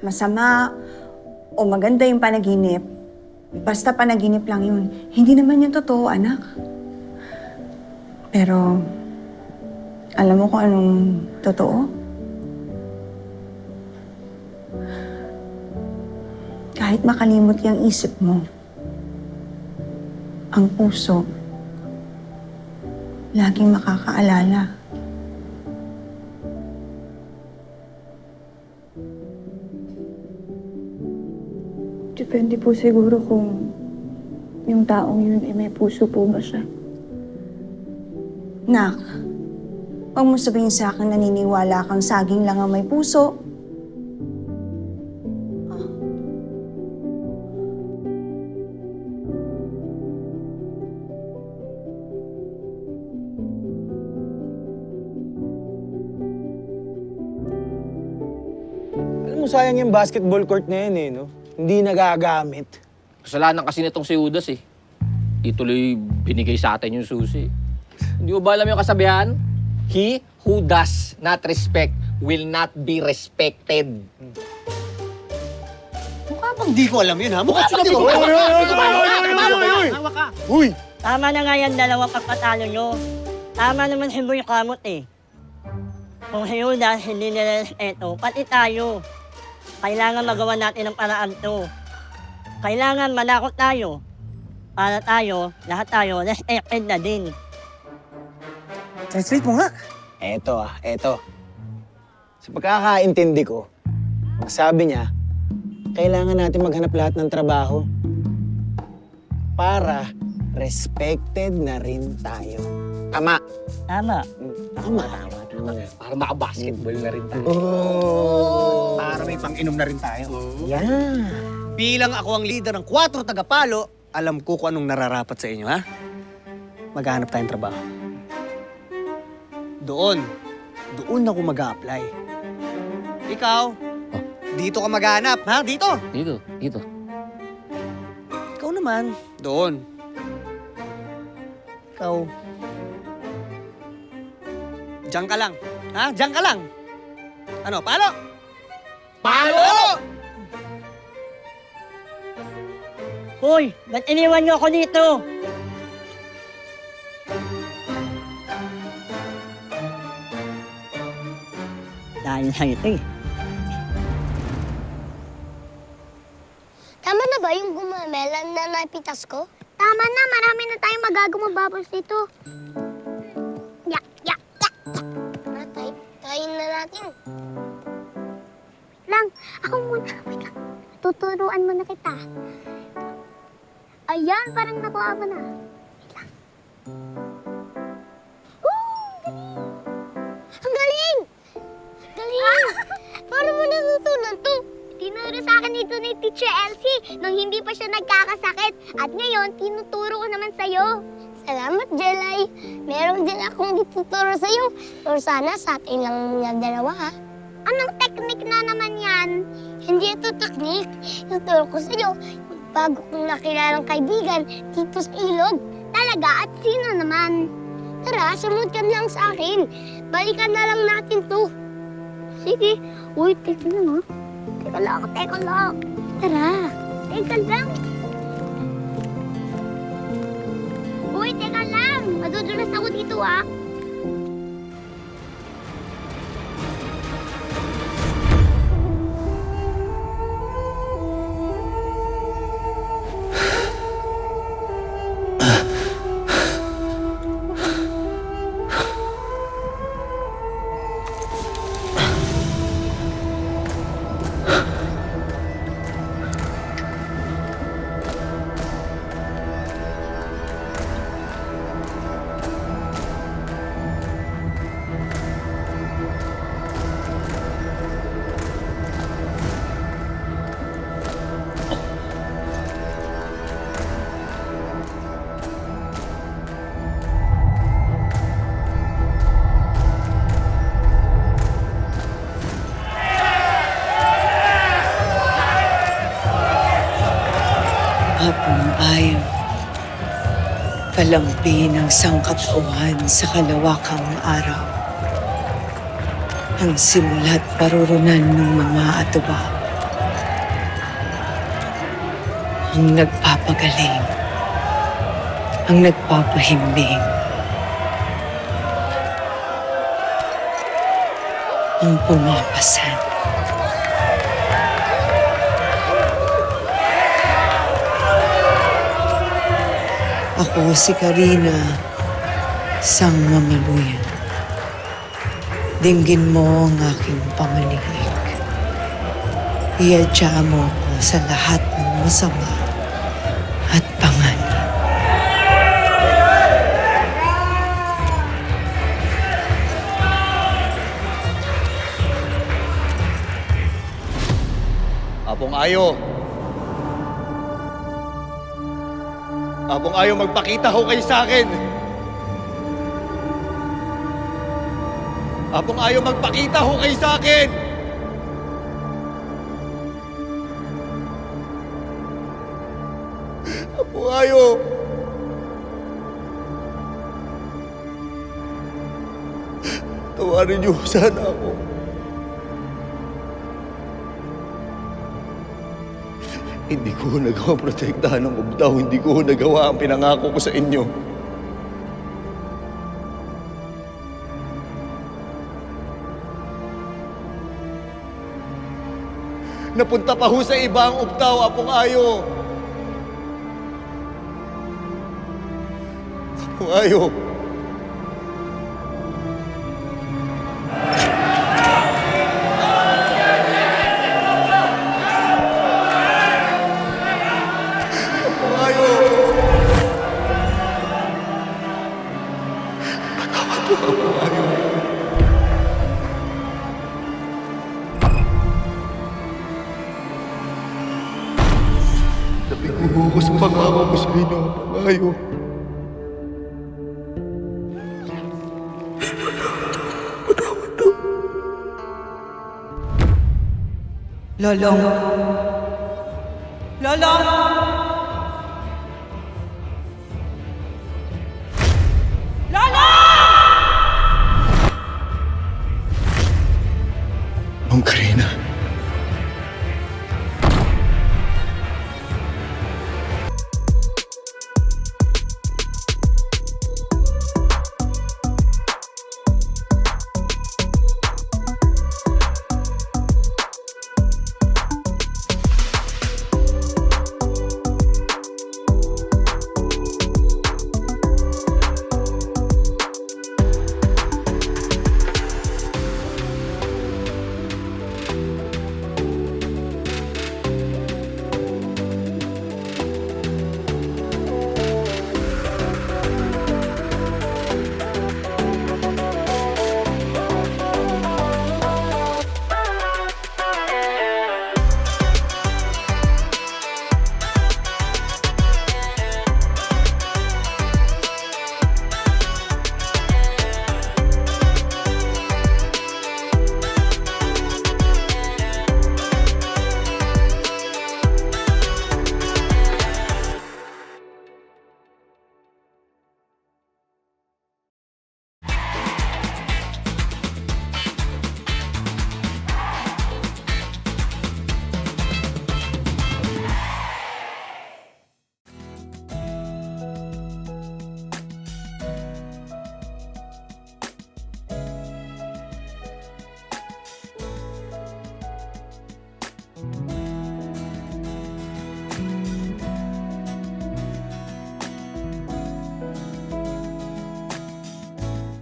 masama o maganda yung panaginip, basta panaginip lang yun. Hindi naman yung totoo, anak. Pero, alam mo kung anong totoo? Kahit makalimot yung isip mo, ang puso, laging makakaalala. Depende po siguro kung yung taong yun ay may puso po ba siya. Nak, huwag mo sabihin sa akin naniniwala kang saging lang ang may puso. Alam mo, sayang yung basketball court na yan eh, no? Hindi nagagamit. Kasalanan kasi nitong si Judas eh. Di tuloy binigay sa atin yung susi. Hindi mo ba alam yung kasabihan? He who does not respect will not be respected. Mukha bang di ko alam yun, ha? Mukha bang di ko alam? Uy! Tama na nga yan, dalawang pagpatalo nyo. Tama naman si Boy Kamot eh. Kung si Judas hindi nirespeto, pati tayo. Kailangan magawa natin ang paraan to. Kailangan manakot tayo. Para tayo, lahat tayo, respected na din. Translate mo nga. Eto. Sa pagkakaintindi ko, ang sabi niya, kailangan natin maghanap lahat ng trabaho para respected na rin tayo. Tama. Tama. Tama. Para makabasketball na rin tayo. Oh. Para may pang-inom na rin tayo. Yeah. Bilang ako ang leader ng 4 tagapalo, alam ko kung anong nararapat sa inyo, ha? Maghanap tayong trabaho. Doon ako mag-a-apply. Ikaw, dito ka maghanap, ha? Dito. Dito. Ikaw naman, doon. Ikaw, diyan ka lang. Ha? Diyan ka lang. Ano, palo? Palo! Hoy, ba't iniwan nyo ako dito? Dahil sa ito eh. Tama na ba yung gumamelan na napitas ko? Tama na, marami na tayong magagawang bubbles dito. Ya. Tayin na natin. Lang, ako muna. Wait lang. Tuturuan mo na kita. Ayan, parang nakuha mo na. Wait lang. Ang galing! Galing! Paano mo natutunan to? Tinuro sa akin ito ni Teacher Elsie nung hindi pa siya nagkakasakit. At ngayon, tinuturo ko naman sa'yo. Salamat, Jelay. Meron din akong ituturo sa'yo. Pero sana sa atin lang muna dalawa, ha? Anong teknik na naman yan? Hindi ito teknik. Ituturo ko sa'yo. Yung bago kong nakilalang kaibigan dito sa ilog. Talaga, at sino naman? Tara, sumunod ka lang sa akin. Balikan na lang natin to. Sige. Uy, teka lang, ha? Teka lang. Tara. Teka lang. Uy, teka lang. Madudulas ako dito, ah. Hapong ayaw, palampi ng sangkatauhan sa kalawakang araw. Ang simula't parurunan ng mga atuba. ang nagpapagaling, ang nagpapahimbing, ang pumapasan. Ako si Karina, sang mamaluyan. Dinggin mo ang aking pamaligig. Iadya mo ko sa lahat ng masama at panganib. Apong Ayo. Apong Ayo, magpakita ho kayo sa akin. Apong Ayo, magpakita ho kayo sa akin. Apong Ayo. Tawarin niyo sana ako. Hindi ko nagawa protektahan ng ubdaw. Hindi ko nagawa ang pinangako ko sa inyo. Napunta pa ho sa iba ang ubdaw, Apong Ayo. Apong Ayo. Nabigo ko sa pangako ko sa inyo, Apong Ayo. Lolong! Lolong!